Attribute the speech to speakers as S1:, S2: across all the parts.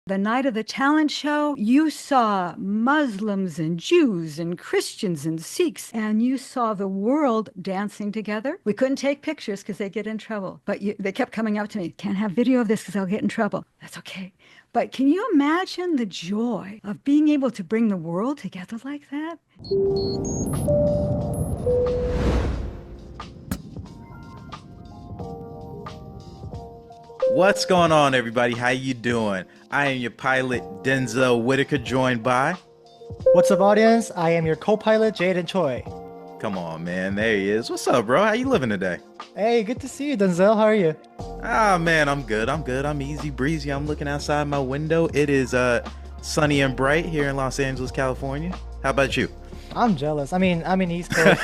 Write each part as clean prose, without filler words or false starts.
S1: The night of the talent show, you saw Muslims and Jews and Christians and Sikhs, and you saw the world dancing together. We couldn't take pictures because they get in trouble, but they kept coming up to me, can't have video of this because I'll get in trouble. That's okay. But can you imagine the joy of being able to bring the world together like that?
S2: What's going on, everybody? How you doing? I am your pilot, Denzel Whitaker, joined by...
S3: What's up, audience? I am your co-pilot, Jayden Choi.
S2: Come on, man. There he is. What's up, bro? How you living today?
S3: Hey, good to see you, Denzel. How are you?
S2: Ah, man, I'm good. I'm easy breezy. I'm looking outside my window. It is sunny and bright here in Los Angeles, California. How about you?
S3: I'm jealous. I'm in East Coast.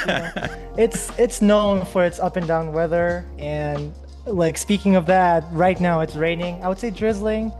S3: It's known for its up and down weather, and like speaking of that, right now it's raining. I would say drizzling,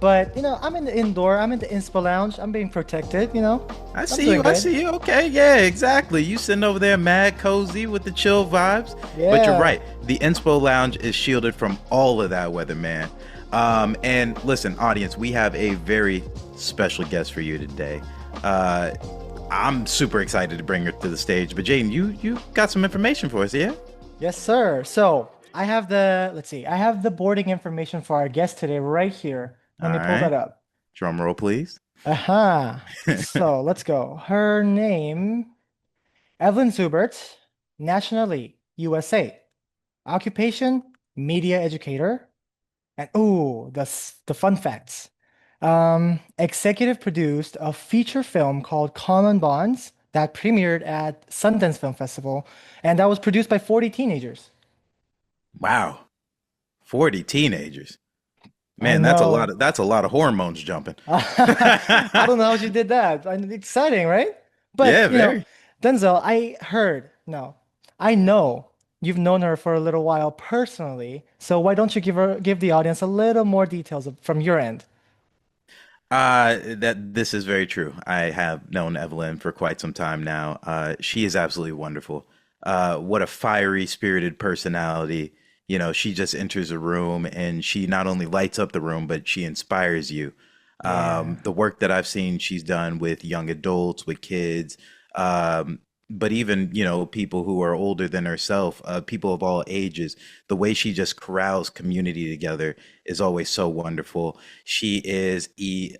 S3: but I'm in the indoor. I'm in the Inspo Lounge. I'm being protected.
S2: I
S3: I'm
S2: see
S3: doing
S2: you. I
S3: good.
S2: see you. Okay, yeah, exactly. You sitting over there mad cozy with the chill vibes. But you're
S3: Yeah.
S2: right. The Inspo Lounge is shielded from all of that weather, man. And listen, audience, we have a very special guest for you today. I'm super excited to bring her to the stage. But Jayden, you got some information for us, yeah?
S3: Yes, sir. So I have let's see. I have the boarding information for our guest today right here.
S2: All
S3: Let me pull
S2: right.
S3: that up.
S2: Drum roll, please.
S3: Aha. So let's go. Her name, Evelyn Seubert, nationally, USA. Occupation, media educator. And the fun facts. Executive produced a feature film called Common Bonds that premiered at Sundance Film Festival, and that was produced by 40 teenagers.
S2: Wow. 40 teenagers.
S3: I
S2: Man,
S3: know.
S2: that's a lot of hormones jumping.
S3: I don't know how she did that. Exciting, right? But,
S2: Yeah, very.
S3: Denzel, no, I know you've known her for a little while personally. So why don't you give the audience a little more details from your end?
S2: That this is very true. I have known Evelyn for quite some time now. She is absolutely wonderful. What a fiery spirited personality. You know, she just enters a room and she not only lights up the room, but she inspires you.
S3: Yeah.
S2: The work that I've seen she's done with young adults, with kids, um, but even, people who are older than herself, people of all ages, the way she just corrals community together is always so wonderful. She is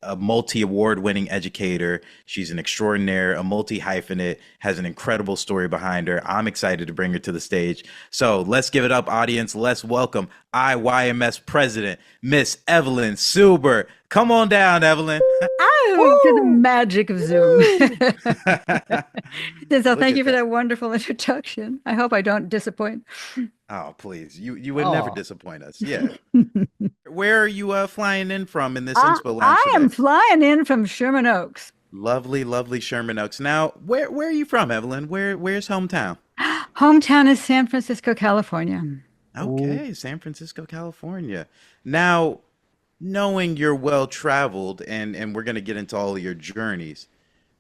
S2: a multi-award winning educator. She's an extraordinaire, a multi-hyphenate, has an incredible story behind her. I'm excited to bring her to the stage. So let's give it up, audience. Let's welcome IYMS president, Miss Evelyn Seubert. Come on down, Evelyn.
S1: Oh, to the
S3: Woo!
S1: magic of Zoom.
S3: Woo!
S1: So
S2: Look
S1: thank you
S2: at
S1: for
S2: that.
S1: that wonderful introduction. I hope I don't disappoint.
S2: Oh, please. You would never
S3: Oh,
S2: disappoint us. Yeah. Where are you flying in from in this
S1: I,
S2: Inspo Lounge
S1: I am
S2: today?
S1: flying in from Sherman Oaks,
S2: Lovely, lovely Sherman Oaks. Now, where are you from, Evelyn? Where's hometown?
S1: hometown is San Francisco, California.
S3: ooh.
S2: Okay, San Francisco, California. Now, knowing you're well traveled and we're gonna get into all of your journeys,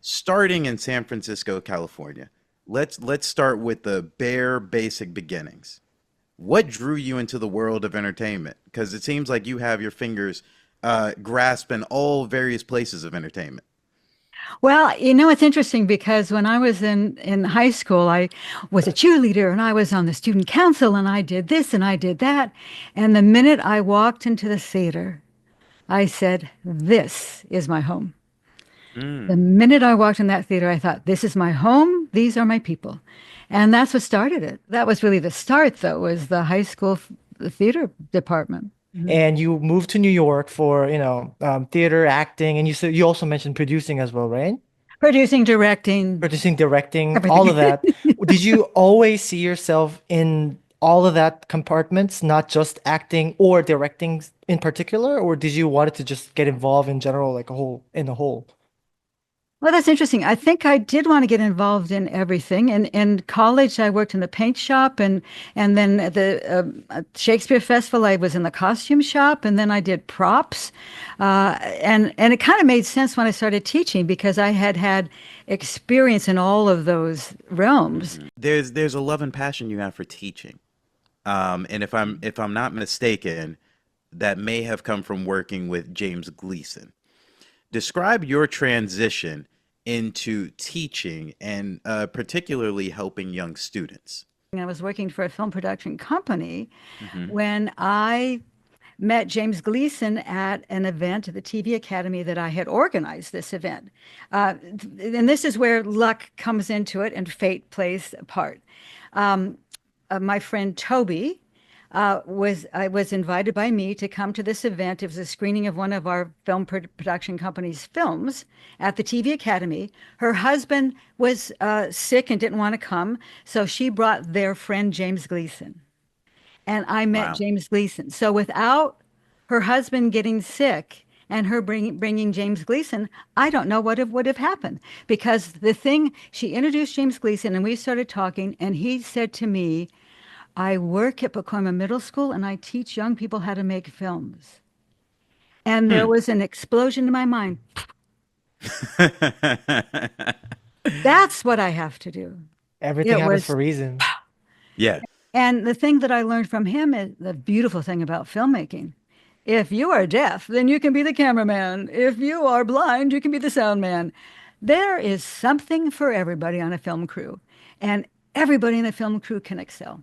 S2: starting in San Francisco, California. Let's start with the bare basic beginnings. What drew you into the world of entertainment? Because it seems like you have your fingers grasping all various places of entertainment.
S1: Well, it's interesting because when I was in high school, I was a cheerleader and I was on the student council and I did this and I did that. And the minute I walked into the theater, I said, "This is my home." The
S2: Mm.
S1: minute I walked in that theater, I thought, "This is my home. These are my people." And that's what started it. That was really the start, though, was the high school the theater department. Mhm.
S3: And you moved to New York for, theater, acting, and you also mentioned producing as well, right?
S1: Producing, directing,
S3: Producing, directing, all
S1: everything.
S3: of that. Did you always see yourself in all of that compartments, not just acting or directing in particular, or did you want to just get involved in general, like in a whole?
S1: Well, that's interesting. I think I did want to get involved in everything. And in college, I worked in the paint shop, and then at the Shakespeare Festival, I was in the costume shop, and then I did props. And it kind of made sense when I started teaching because I had had experience in all of those realms.
S2: There's a love and passion you have for teaching. And if I'm not mistaken, that may have come from working with James Gleason. Describe your transition into teaching and particularly helping young students.
S1: I was working for a film production company
S2: Hmm.
S1: when I met James Gleason at an event at the TV Academy that I had organized this event. And this is where luck comes into it and fate plays a part. Um, my friend Toby was invited by me to come to this event. It was a screening of one of our film production company's films at the TV Academy. Her husband was sick and didn't want to come, so she brought their friend James Gleason, and I met
S2: Wow.
S1: James Gleason. So without her husband getting sick and her bringing James Gleason, I don't know what would have happened, because she introduced James Gleason and we started talking, and he said to me, I work at Pacoima Middle School and I teach young people how to make films. And there
S2: Hmm.
S1: was an explosion in my mind. That's what I have to do.
S3: Everything
S1: It
S3: happens for
S1: was,
S3: a reason.
S2: Yeah.
S1: and the thing that I learned from him is the beautiful thing about filmmaking. If you are deaf, then you can be the cameraman. If you are blind, you can be the sound man. There is something for everybody on a film crew, and everybody in a film crew can excel.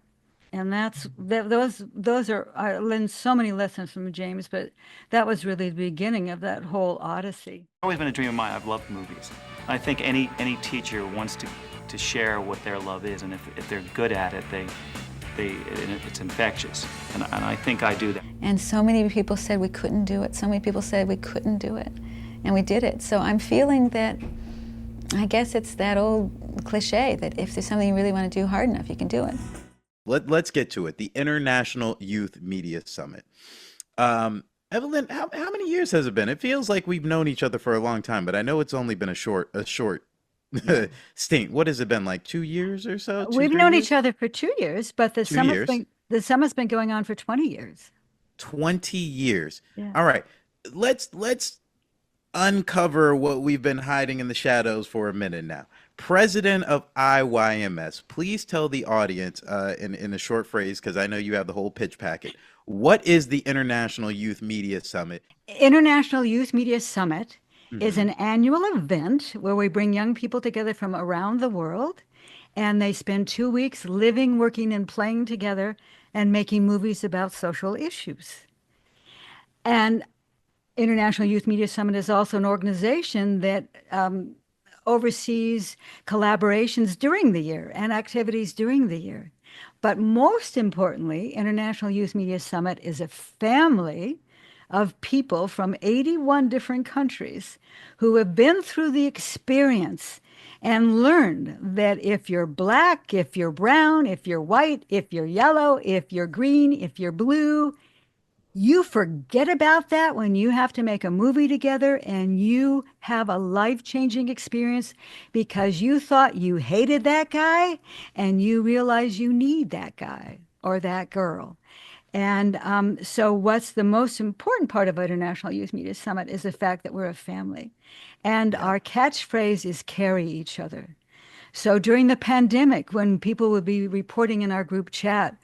S1: And those are I learned so many lessons from James, but that was really the beginning of that whole odyssey.
S4: Always been a dream of mine. I've loved movies. I think any teacher wants to share what their love is, and if they're good at it, it's infectious. And I think I do that.
S5: And so many people said we couldn't do it. So many people said we couldn't do it. And we did it. So I'm feeling that, I guess it's that old cliche that if there's something you really want to do hard enough, you can do it.
S2: Let's get to it. The International Youth Media Summit. Evelyn, how many years has it been? It feels like we've known each other for a long time, but I know it's only been a short stint. What has it been, like 2 years or so? Two,
S1: We've
S2: three
S1: known
S2: years?
S1: each other for 2 years, but
S2: 2 years.
S1: the summit's been going on for 20 years.
S2: 20 years.
S1: Yeah.
S2: All right. Let's uncover what we've been hiding in the shadows for a minute now. President of IYMS, please tell the audience in a short phrase, because I know you have the whole pitch packet. What is the International Youth Media Summit?
S1: International Youth Media Summit is
S2: Hmm.
S1: an annual event where we bring young people together from around the world, and they spend 2 weeks living, working, and playing together and making movies about social issues. And International Youth Media Summit is also an organization that oversees collaborations during the year and activities during the year. But most importantly, International Youth Media Summit is a family of people from 81 different countries who have been through the experience and learned that if you're black, if you're brown, if you're white, if you're yellow, if you're green, if you're blue, you forget about that when you have to make a movie together and you have a life-changing experience because you thought you hated that guy and you realize you need that guy or that girl. And so, what's the most important part of International Youth Media Summit is the fact that we're a family. And
S2: Yeah.
S1: our catchphrase is carry each other. So during the pandemic, when people would be reporting in our group chat,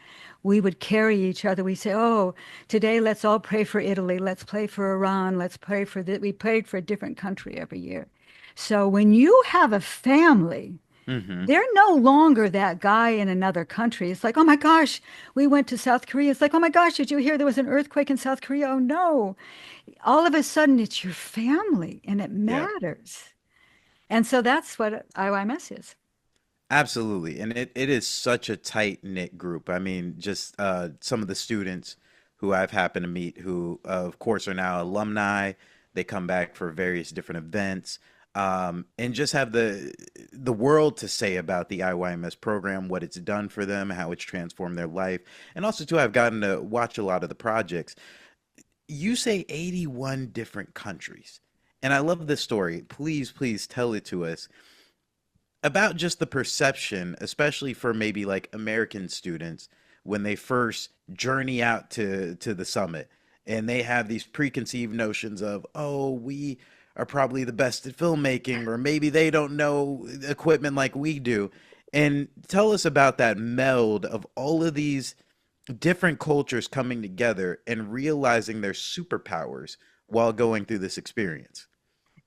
S1: we would carry each other. We say, "Oh, today let's all pray for Italy. Let's pray for Iran. Let's pray for that." We prayed for a different country every year. So when you have a family,
S2: Hmm.
S1: they're no longer that guy in another country. It's like, "Oh my gosh, we went to South Korea." It's like, "Oh my gosh, did you hear there was an earthquake in South Korea?" Oh no. All of a sudden, it's your family and it
S2: Yeah.
S1: matters. And so that's what IYMS is.
S2: Absolutely. And it is such a tight knit group. I mean, just some of the students who I've happened to meet who, of course, are now alumni. They come back for various different events, and just have the world to say about the IYMS program, what it's done for them, how it's transformed their life. And also, too, I've gotten to watch a lot of the projects. You say 81 different countries. And I love this story. Please tell it to us about just the perception, especially for maybe like American students when they first journey out to the summit and they have these preconceived notions of, oh, we are probably the best at filmmaking, or maybe they don't know equipment like we do. And tell us about that meld of all of these different cultures coming together and realizing their superpowers while going through this experience.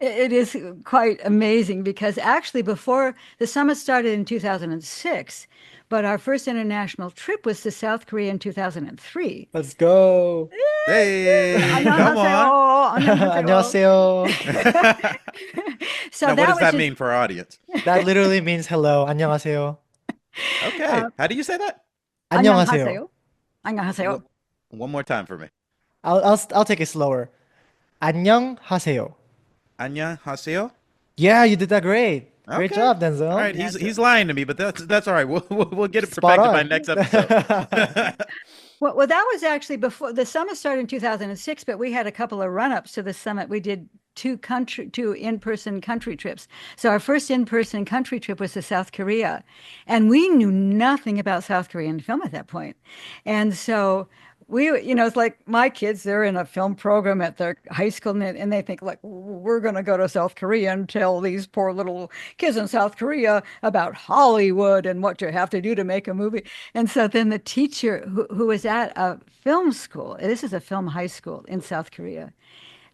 S1: It is quite amazing because actually, before the summit started in 2006, but our first international trip was to South Korea in 2003.
S3: Let's go.
S2: Hey, come on.
S1: 안녕하세요. 안녕하세요.
S3: 안녕하세요.
S1: So
S2: Now, what
S1: that
S2: does
S1: was
S2: that
S1: just,
S2: mean for our audience?
S3: That literally means hello. 안녕하세요.
S2: Okay. How do you say that?
S3: 안녕하세요.
S1: 안녕하세요.
S2: One more time for me.
S3: I'll take it slower. 안녕하세요.
S2: 안녕하세요.
S3: Yeah, you did that great. Great
S2: Okay.
S3: job, Denzel.
S2: All right, he's lying to me, but that's all right. We'll get it
S3: Spot
S2: perfected by
S3: on.
S2: next episode.
S1: Well, that was actually before the summit started in 2006, but we had a couple of run-ups to the summit. We did two in-person country trips. So our first in-person country trip was to South Korea, and we knew nothing about South Korean film at that point. And so it's like my kids, they're in a film program at their high school, and they think, like, we're going to go to South Korea and tell these poor little kids in South Korea about Hollywood and what you have to do to make a movie. And so then the teacher who was at a film school, this is a film high school in South Korea.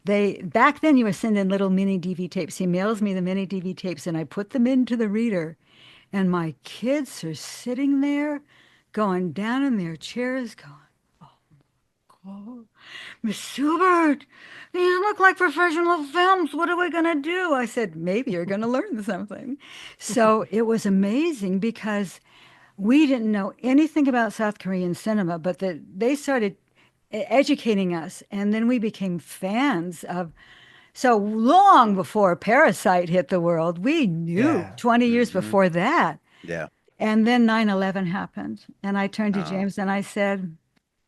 S1: Back then you were sending little mini DV tapes. He mails me the mini DV tapes and I put them into the reader. And my kids are sitting there going down in their chairs going, "Oh, Miss Seubert, these look like professional films. What are we going to do?" I said, "Maybe you're going to learn something." So it was amazing because we didn't know anything about South Korean cinema, but they started educating us. And then we became fans of, so long before Parasite hit the world, we knew
S3: Yeah.
S1: 20 years before that.
S2: Yeah.
S1: And then 9/11 happened. And I turned to James and I said,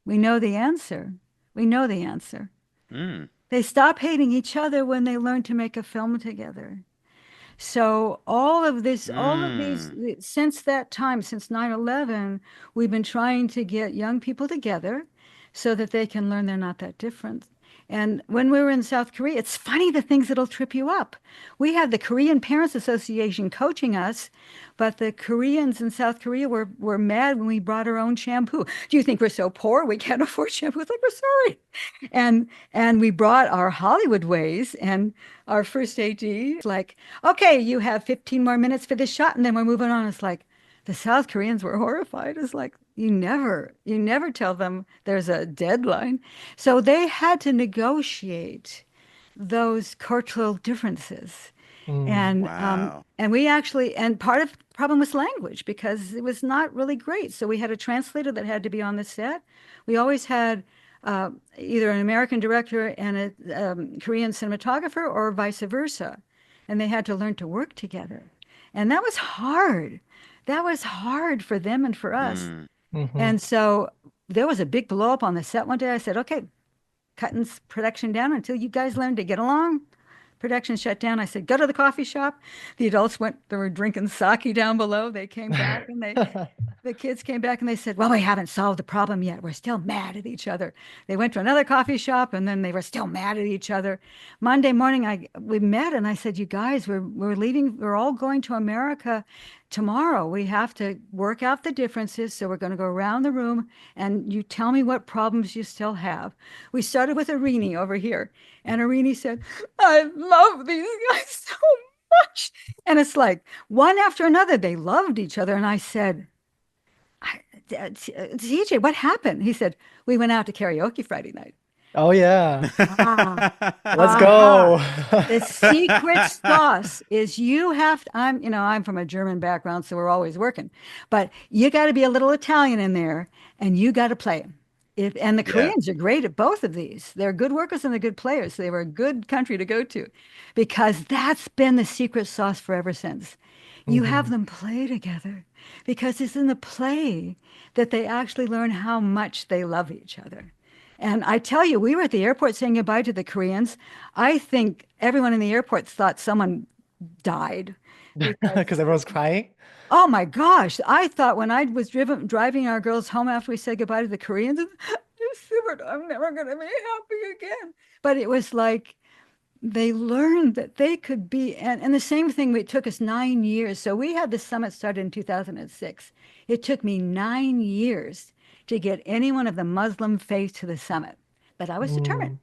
S1: "We know the answer. We know the answer."
S2: Mm.
S1: They stop hating each other when they learn to make a film together. So all of these, since that time, since 9/11, we've been trying to get young people together so that they can learn they're not that different. And when we were in South Korea, it's funny the things that'll trip you up. We had the Korean Parents Association coaching us, but the Koreans in South Korea were mad when we brought our own shampoo. "Do you think we're so poor we can't afford shampoo?" It's like, "We're sorry." And we brought our Hollywood ways, and our first AD like, "Okay, you have 15 more minutes for this shot, and then we're moving on." It's like the South Koreans were horrified. It's like, you never tell them there's a deadline. So they had to negotiate those cultural differences. And
S2: Wow.
S1: and we actually, and part of the problem was language because it was not really great. So we had a translator that had to be on the set. We always had either an American director and a Korean cinematographer or vice versa. And they had to learn to work together. And that was hard. That was hard for them and for us.
S2: Mm.
S3: Mhm.
S1: And so there was a big blow up on the set one day. I said, "Okay, cutting production down until you guys learn to get along." Production shut down. I said, "Go to the coffee shop." The adults they were drinking sake down below. They came back and the kids came back and they said, "Well, we haven't solved the problem yet. We're still mad at each other." They went to another coffee shop and then they were still mad at each other. Monday morning, we met and I said, "You guys, we're leaving. We're all going to America tomorrow. We have to work out the differences. So we're going to go around the room and you tell me what problems you still have." We started with Irini over here. And Irini said, "I love these guys so much." And it's like one after another, they loved each other. And I said, "TJ, what happened?" He said, "We went out to karaoke Friday night."
S3: Oh yeah.
S1: Ah,
S3: Let's go.
S1: the secret sauce is I'm from a German background, so we're always working, but you got to be a little Italian in there and you got to play. And the
S2: Yeah.
S1: Koreans are great at both of these. They're good workers and they're good players. They were a good country to go to because that's been the secret sauce forever since. You have them play together because it's in the play that they actually learn how much they love each other. And I tell you, we were at the airport saying goodbye to the Koreans. I think everyone in the airport thought someone died.
S3: Because everyone's crying.
S1: Oh my gosh. I thought when I was driving our girls home after we said goodbye to the Koreans, I'm never going to be happy again. But it was like they learned that they could be, and the same thing, it took us 9 years. So we had the summit started in 2006. It took me 9 years to get anyone of the Muslim faith to the summit. But I was determined.
S3: Mm.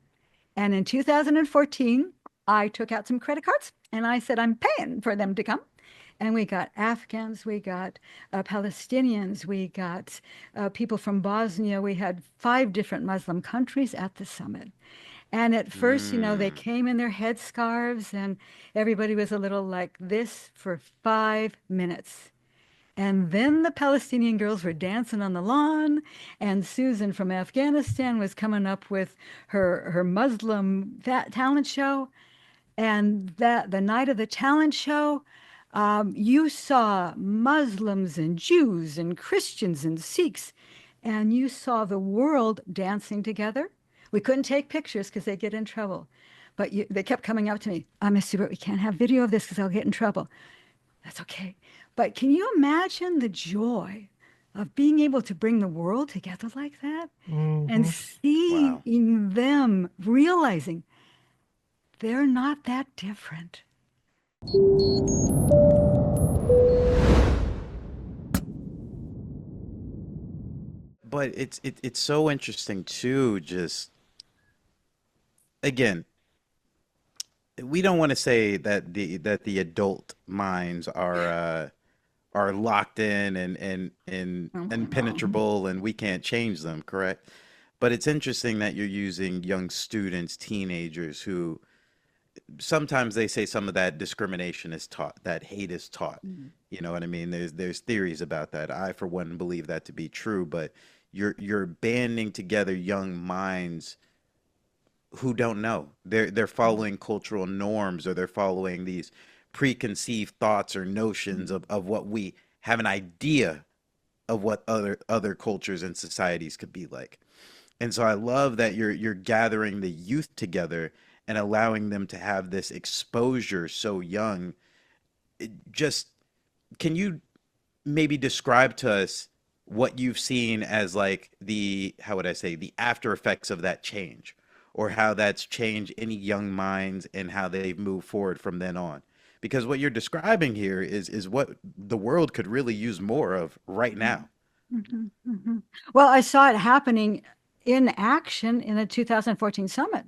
S1: And in 2014, I took out some credit cards and I said, I'm paying for them to come. And we got Afghans, we got Palestinians, we got people from Bosnia. We had 5 different Muslim countries at the summit. And at first, they
S2: Mm.
S1: came in their headscarves and everybody was a little like this for 5 minutes. And then the Palestinian girls were dancing on the lawn, and Susan from Afghanistan was coming up with her Muslim talent show. And that the night of the talent show, you saw Muslims and Jews and Christians and Sikhs, and you saw the world dancing together. We couldn't take pictures because they get in trouble. But they kept coming up to me, Miss Seubert, we can't have video of this because I'll get in trouble. That's okay. But can you imagine the joy of being able to bring the world together like that and
S3: Mhm.
S2: Wow.
S1: seeing them realizing they're not that different?
S2: But it's so interesting too, just again, we don't want to say that the adult minds are locked in and impenetrable and we can't change them, correct? But it's interesting that you're using young students, teenagers who sometimes they say some of that discrimination is taught, that hate is taught. You know what I mean? There's theories about that. I, for one, believe that to be true, but you're banding together young minds who don't know. They're following cultural norms or they're following these preconceived thoughts or notions of what we have an idea of what other cultures and societies could be like. And so I love that you're gathering the youth together and allowing them to have this exposure so young. Just can you maybe describe to us what you've seen as like the, how would I say, the after effects of that change, or how that's changed any young minds and how they've moved forward from then on? Because what you're describing here is what the world could really use more of right now.
S1: Mhm, mhm. Well, I saw it happening in action in the 2014 summit.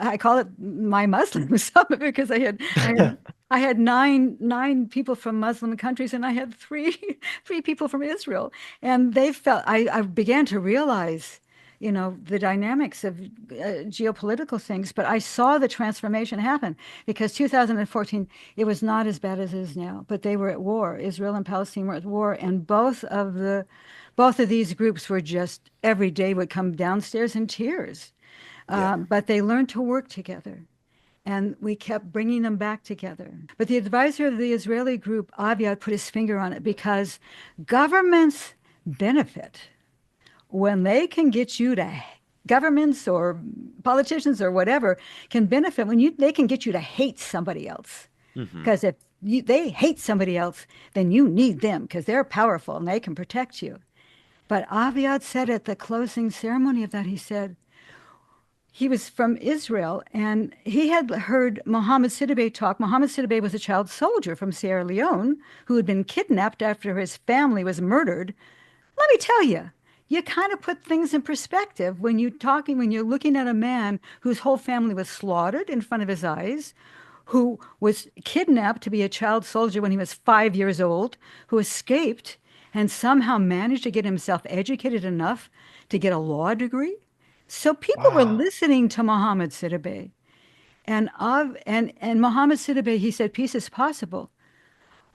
S1: I call it my Muslim summit because I had nine people from Muslim countries and I had three three people from Israel. And they felt I began to realize, the dynamics of geopolitical things, but I saw the transformation happen because 2014, it was not as bad as it is now, but they were at war. Israel and Palestine were at war, and both of these groups were just every day would come downstairs in tears.
S2: Yeah.
S1: But they learned to work together, and we kept bringing them back together. But the advisor of the Israeli group, Aviad, put his finger on it because governments benefit when they can get you to, governments or politicians or whatever can benefit when they can get you to hate somebody else.
S2: Hmm.
S1: Because if they hate somebody else, then you need them because they're powerful and they can protect you. But Aviad said at the closing ceremony of that, he said, he was from Israel and he had heard Mohammed Sidibe talk. Mohammed Sidibe was a child soldier from Sierra Leone who had been kidnapped after his family was murdered. Let me tell you, you kind of put things in perspective when you're looking at a man whose whole family was slaughtered in front of his eyes, who was kidnapped to be a child soldier when he was 5 years old, who escaped and somehow managed to get himself educated enough to get a law degree. So people were
S3: Wow.
S1: listening to Mohammed Sidibe. And Mohammed Sidibe, he said, peace is possible.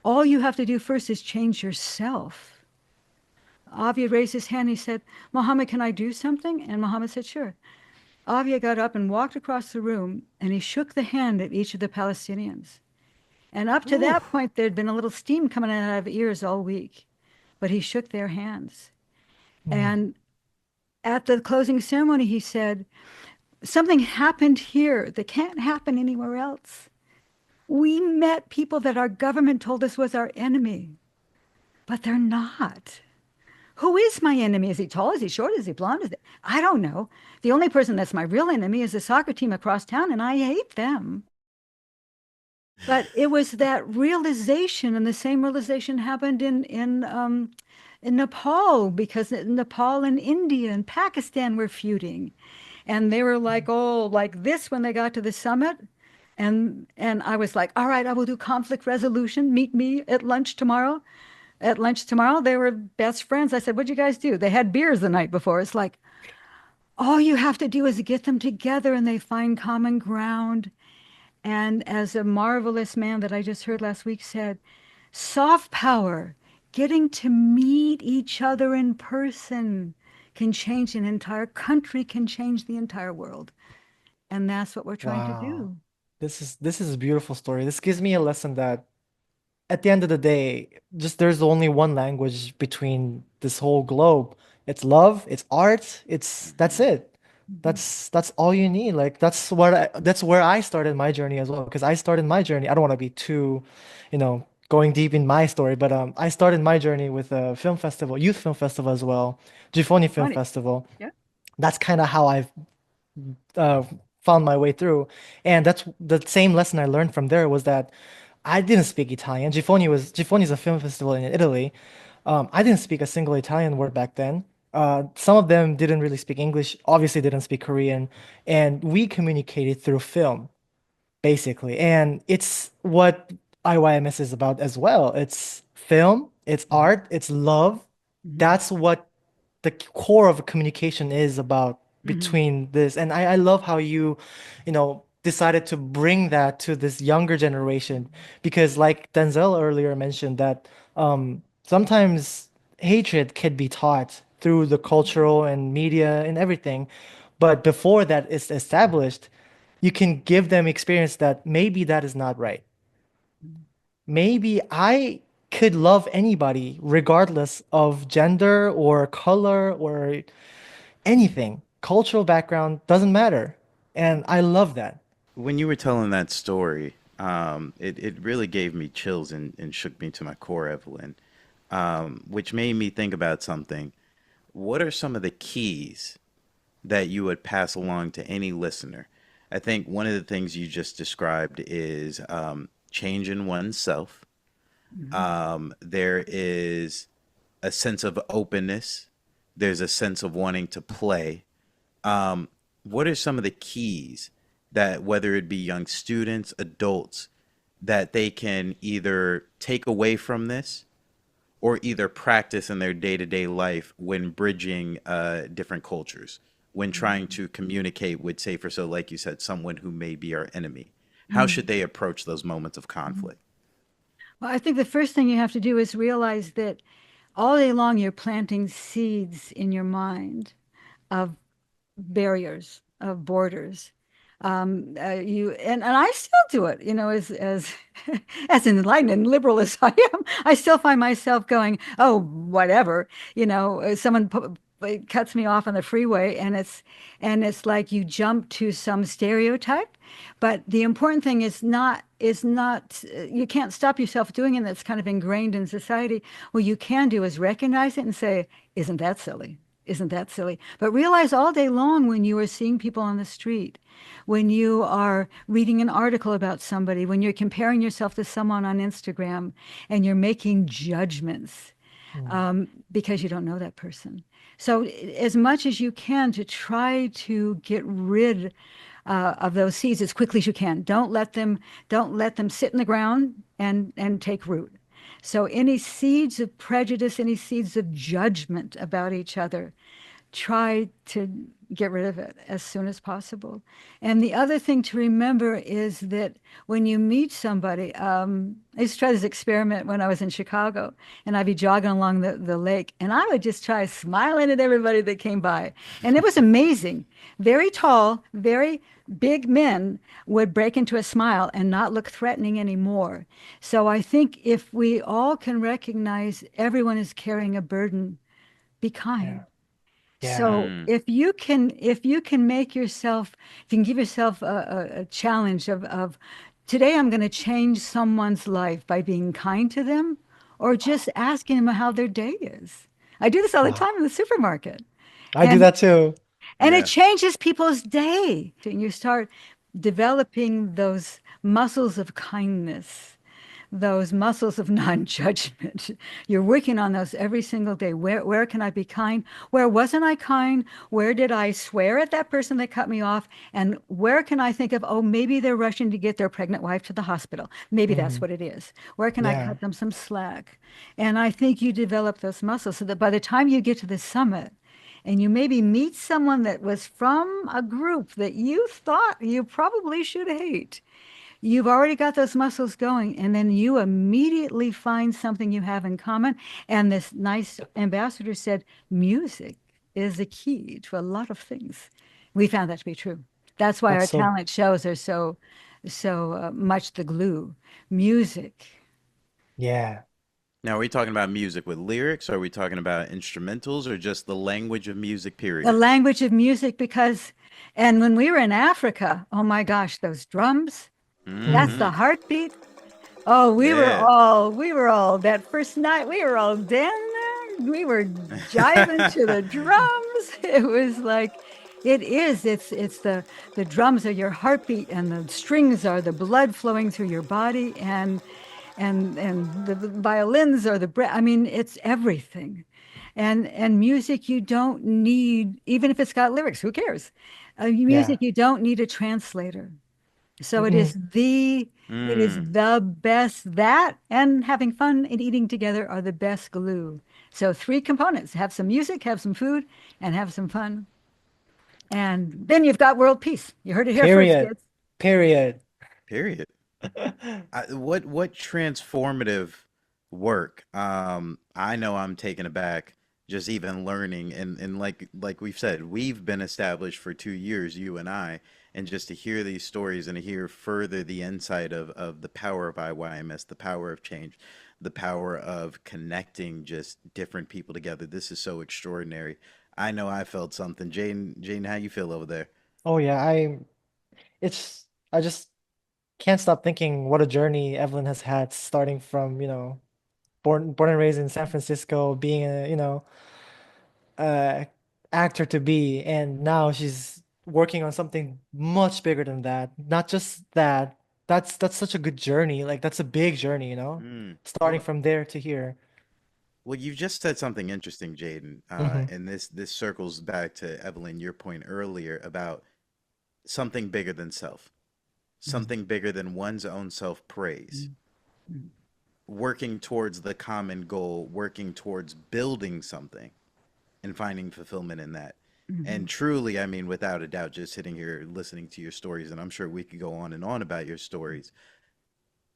S1: All you have to do first is change yourself. Avia raised his hand. He said, Mohammed, can I do something? And Mohammed said, sure. Avia got up and walked across the room and he shook the hand of each of the Palestinians. And up to
S3: Ooh.
S1: that point, there'd been a little steam coming out of ears all week, but he shook their hands.
S3: Mm.
S1: And at the closing ceremony, he said, something happened here that can't happen anywhere else. We met people that our government told us was our enemy, but they're not. Who is my enemy? Is he tall? Is he short? Is he blonde? I don't know. The only person that's my real enemy is the soccer team across town, and I hate them. But it was that realization, and the same realization happened in in Nepal, because Nepal and India and Pakistan were feuding. And they were like, oh, like this when they got to the summit. And I was like, all right, I will do conflict resolution. Meet me at lunch tomorrow. At lunch tomorrow, they were best friends. I said, what'd you guys do? They had beers the night before. It's like, all you have to do is get them together and they find common ground. And as a marvelous man that I just heard last week said, soft power, getting to meet each other in person can change an entire country, can change the entire world. And that's what we're trying to
S3: Wow.
S1: do.
S3: This is a beautiful story. This gives me a lesson that at the end of the day, just there's only one language between this whole globe. It's love, it's art, it's that's
S1: Mhm.
S3: it.
S1: Mhm.
S3: That's all you need. Like that's where I started my journey as well. Because I started my journey. I don't want to be too, going deep in my story, but I started my journey with a film festival, youth film festival as well, Gifoni Film
S1: Funny.
S3: Festival.
S1: Yeah.
S3: That's kind of how I've uh, found my way through. And that's the same lesson I learned from there was that I didn't speak Italian. Gifoni is a film festival in Italy. I didn't speak a single Italian word back then. Some of them didn't really speak English, obviously didn't speak Korean, and we communicated through film basically. And it's what IYMS is about as well. It's film, it's
S1: Mhm.
S3: art, it's love.
S1: Mhm.
S3: That's what the core of communication is about
S1: Mhm.
S3: between this. And I love how decided to bring that to this younger generation because like Denzel earlier mentioned that sometimes hatred can be taught through the cultural and media and everything. But before that is established, you can give them experience that maybe that is not right.
S1: Mhm.
S3: Maybe I could love anybody regardless of gender or color or anything. Cultural background doesn't matter. And I love that.
S2: When you were telling that story, it really gave me chills and shook me to my core, Evelyn, which made me think about something. What are some of the keys that you would pass along to any listener? I think one of the things you just described is changing oneself.
S1: Mhm.
S2: There is a sense of openness. There's a sense of wanting to play. Um, what are some of the keys that, whether it be young students, adults, that they can either take away from this or either practice in their day to day life when bridging different cultures, when trying
S1: Mhm.
S2: to communicate with, say, for so, like you said, someone who may be our enemy? How should
S1: Mhm.
S2: they approach those moments of
S1: Mhm.
S2: conflict?
S1: Well, I think the first thing you have to do is realize that all day long you're planting seeds in your mind of barriers, of borders. And I still do it, as as enlightened and liberal as I am. I still find myself going, oh, whatever, someone cuts me off on the freeway, and it's like you jump to some stereotype. But the important thing is not you can't stop yourself doing it. That's kind of ingrained in society. What you can do is recognize it and say, isn't that silly? Isn't that silly? But realize all day long when you are seeing people on the street, when you are reading an article about somebody, when you're comparing yourself to someone on Instagram and you're making judgments
S3: Mm.
S1: because you don't know that person. So as much as you can to try to get rid of those seeds as quickly as you can. Don't let them sit in the ground and take root. So any seeds of prejudice, any seeds of judgment about each other, try to get rid of it as soon as possible. And the other thing to remember is that when you meet somebody, I used to try this experiment when I was in Chicago, and I'd be jogging along the lake, and I would just try smiling at everybody that came by. And it was amazing. Very tall, very big men would break into a smile and not look threatening anymore. So I think if we all can recognize everyone is carrying a burden, be
S3: Yeah.
S1: kind.
S3: Yeah.
S1: So
S2: Mm.
S1: if you can make yourself, if you can give yourself a challenge of today I'm going to change someone's life by being kind to them or just asking them how their day is. I do this all the
S3: Wow.
S1: time in the supermarket.
S3: I do
S1: And
S3: that too.
S1: and it
S2: Yeah.
S1: changes people's day. And you start developing those muscles of kindness those muscles of non-judgment. You're working on those every single day. Where can I be kind? Where wasn't I kind? Where did I swear at that person that cut me off? And where can I think of, oh, maybe they're rushing to get their pregnant wife to the hospital. Maybe that's
S3: Hmm.
S1: what it is. Where can I
S3: Yeah.
S1: cut them some slack? And I think you develop those muscles so that by the time you get to the summit, and you maybe meet someone that was from a group that you thought you probably should hate, you've already got those muscles going, and then you immediately find something you have in common. And this nice ambassador said, music is the key to a lot of things. We found that to be true. That's why
S3: That's
S1: our
S3: so,
S1: talent shows are so much the glue. Music.
S3: yeah.
S2: Now, are we talking about music with lyrics? Are we talking about instrumentals or just the language of music,
S1: The
S2: period?
S1: language of music, because, and when we were in Africa, oh my gosh, those drums, that's
S3: Mm.
S1: the
S2: Hmm.
S1: heartbeat. Oh,
S2: Yeah.
S1: we were all, that first night, we were all down there. We were jiving to the drums. It was like, it's the drums are your heartbeat, and the strings are the blood flowing through your body, and the violins are the breath. I mean, it's everything. And music, you don't need, even if it's got lyrics, who cares?
S3: Yeah.
S1: Music, you don't need a translator. So
S3: Mm-mm.
S1: it is
S2: Mm.
S1: the best. That and having fun and eating together are the best glue. So three components: have some music, have some food, and have some fun. And then you've got world peace. You heard it here first,
S3: Period.
S1: kids.
S3: Period.
S2: Period. What transformative work? I know I'm taken aback just even learning and like we've said, we've been established for 2 years, you and I, and just to hear these stories and to hear further the insight of the power of IYMS, the power of change, the power of connecting just different people together. This is so extraordinary. I know I felt something. Jane, how you feel over there?
S3: Oh yeah, I just can't stop thinking what a journey Evelyn has had starting from, born and raised in San Francisco, being a, uh actor to be, and now she's working on something much bigger than that. Not just that. That's such a good journey. Like that's a big journey,
S2: Mm.
S3: starting
S2: Well,
S3: from there to here.
S2: Well, you've just said something interesting, Jayden,
S3: Hmm.
S2: and this circles back to Evelyn, your point earlier about something bigger than self, something bigger than one's own self praise, working towards the common goal, working towards building something and finding fulfillment in that. And
S1: Mhm.
S2: truly, I mean, without a doubt, just sitting here listening to your stories, and I'm sure we could go on and on about your stories,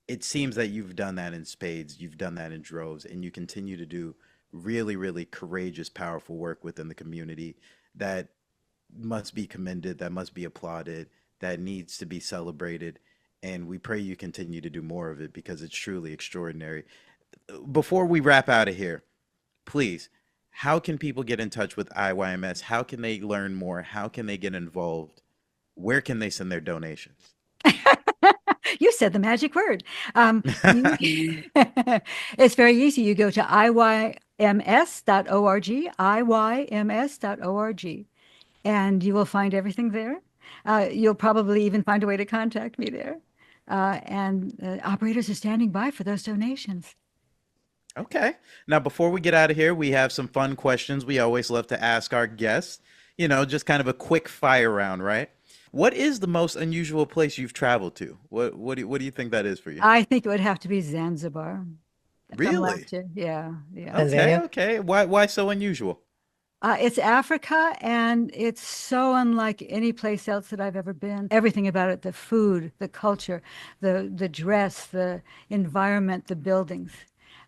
S2: it seems that you've done that in spades, you've done that in droves, and you continue to do really, really courageous, powerful work within the community that must be commended, that must be applauded, that needs to be celebrated. And we pray you continue to do more of it because it's truly extraordinary. Before we wrap out of here, please, how can people get in touch with IYMS? How can they learn more? How can they get involved? Where can they send their donations?
S1: You said the magic word. It's very easy. You go to iyms.org, iyms.org, and you will find everything there. You'll probably even find a way to contact me there. And operators are standing by for those donations.
S2: Okay. Now, before we get out of here, we have some fun questions we always love to ask our guests. Just kind of a quick fire round, right? What is the most unusual place you've traveled to? What do you think that is for you?
S1: I think it would have to be Zanzibar from
S2: Really?
S1: last year. Yeah, yeah.
S2: Okay,
S3: Tanzania?
S2: okay. Why so unusual?
S1: It's Africa, and it's so unlike any place else that I've ever been. Everything about it, the food, the culture, the dress, the environment, the buildings.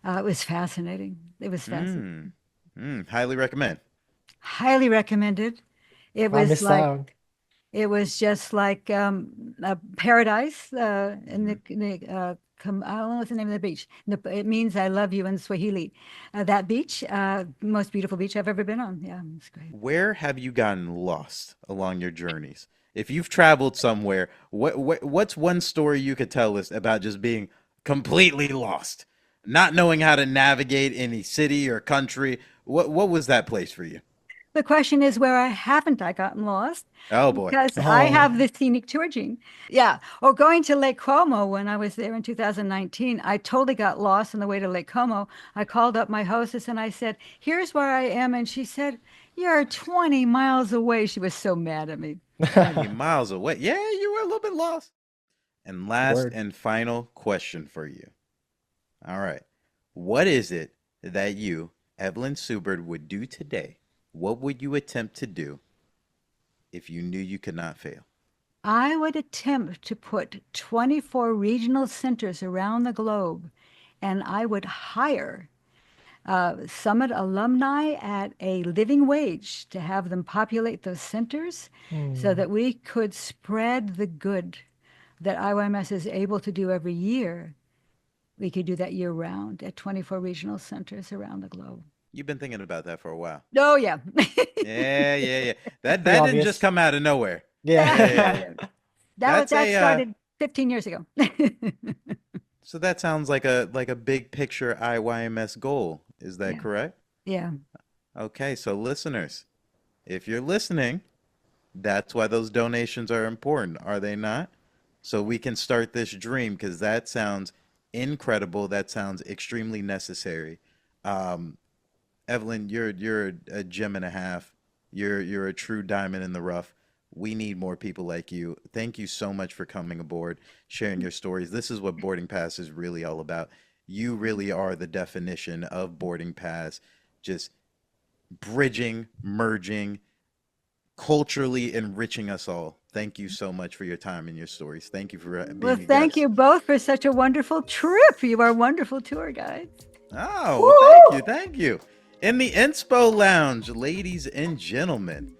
S1: It was fascinating. It was
S2: Mm,
S1: fascinating.
S2: highly recommend.
S1: Highly recommended. It
S3: I
S1: was
S3: missed
S1: like
S3: out.
S1: it was just like a paradise
S2: Mhm.
S1: I don't know what's the name of the beach. It means I love you in Swahili. That beach, most beautiful beach I've ever been on. Yeah, it's great.
S2: Where have you gotten lost along your journeys? If you've traveled somewhere, what's one story you could tell us about just being completely lost, not knowing how to navigate any city or country? What was that place for you?
S1: The question is, where haven't I gotten lost?
S2: Oh boy.
S1: Because I
S3: Oh.
S1: have the scenic tour gene. Yeah. Or going to Lake Como when I was there in 2019, I totally got lost on the way to Lake Como. I called up my hostess and I said, "Here's where I am." And she said, "You're 20 miles away." She was so mad at me.
S2: 20 miles away. Yeah, you were a little bit lost. And last
S3: Word.
S2: and final question for you. All right. What is it that you, Evelyn Seubert, would do today? What would you attempt to do if you knew you could not fail?
S1: I would attempt to put 24 regional centers around the globe, and I would hire Summit alumni at a living wage to have them populate those centers so
S3: Hmm.
S1: that we could spread the good that IYMS is able to do every year. We could do that year round at 24 regional centers around the globe.
S2: You've been thinking about that for a while.
S1: Oh, yeah.
S2: Yeah, yeah, yeah. That
S3: Pretty
S2: didn't just
S3: obvious.
S2: come out of nowhere.
S3: Yeah.
S2: Yeah, yeah, yeah.
S1: That started 15 years ago.
S2: So that sounds like a big picture IYMS goal. Is that
S1: Yeah.
S2: correct?
S1: Yeah.
S2: Okay, so listeners, if you're listening, that's why those donations are important, are they not? So we can start this dream because that sounds incredible. That sounds extremely necessary. Um, Evelyn, you're a gem and a half. You're a true diamond in the rough. We need more people like you. Thank you so much for coming aboard, sharing your stories. This is what Boarding Pass is really all about. You really are the definition of Boarding Pass, just bridging, merging, culturally enriching us all. Thank you so much for your time and your stories. Thank you for being
S1: Well,
S2: a
S1: thank
S2: guest.
S1: you both for such a wonderful trip. You are wonderful tour guides.
S2: Oh, well, thank you, thank you. In the Inspo Lounge, ladies and gentlemen.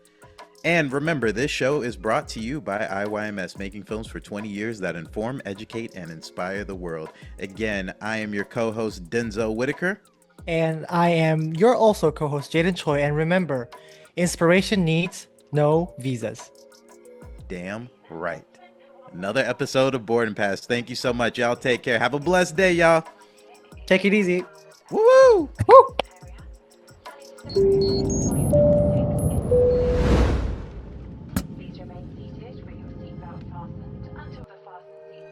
S2: And remember, this show is brought to you by IYMS, making films for 20 years that inform, educate, and inspire the world. Again, I am your co-host, Denzel Whitaker.
S3: And I am your also co-host, Jayden Choi. And remember, inspiration needs no visas.
S2: Damn right. Another episode of Boarding Pass. Thank you so much. Y'all take care. Have a blessed day, y'all.
S3: Take it easy.
S2: Woo!
S3: Woo!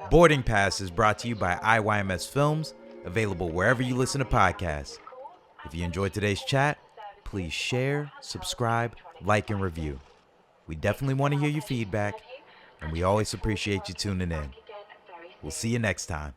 S2: Boarding Pass is brought to you by IYMS Films, available wherever you listen to podcasts. If you enjoyed today's chat, please share, subscribe, like, and review. We definitely want to hear your feedback, and we always appreciate you tuning in. We'll see you next time.